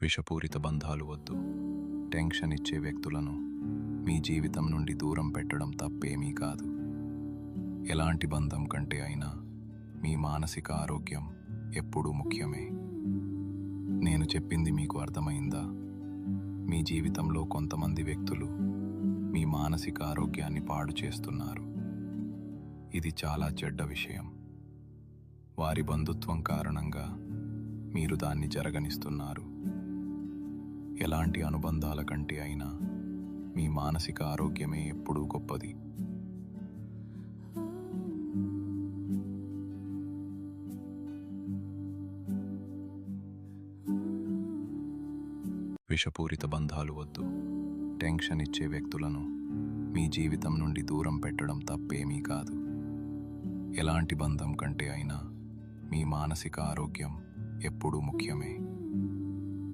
విషపూరిత బంధాలు వద్దు. టెన్షన్ ఇచ్చే వ్యక్తులను మీ జీవితం నుండి దూరం పెట్టడం తప్పేమీ కాదు. ఎలాంటి బంధం కంటే అయినా మీ మానసిక ఆరోగ్యం ఎప్పుడూ ముఖ్యమే. నేను చెప్పింది మీకు అర్థమైందా? మీ జీవితంలో కొంతమంది వ్యక్తులు మీ మానసిక ఆరోగ్యాన్ని పాడు చేస్తున్నారు. ఇది చాలా చెడ్డ విషయం. వారి బంధుత్వం కారణంగా మీరు దాన్ని జరగనిస్తున్నారు. ఎలాంటి అనుబంధాల కంటే అయినా మీ మానసిక ఆరోగ్యమే ఎప్పుడూ గొప్పది. విషపూరిత బంధాలు వద్దు. టెన్షన్ ఇచ్చే వ్యక్తులను మీ జీవితం నుండి దూరం పెట్టడం తప్పేమీ కాదు. ఎలాంటి బంధం కంటే అయినా మీ మానసిక ఆరోగ్యం ఎప్పుడూ ముఖ్యమే.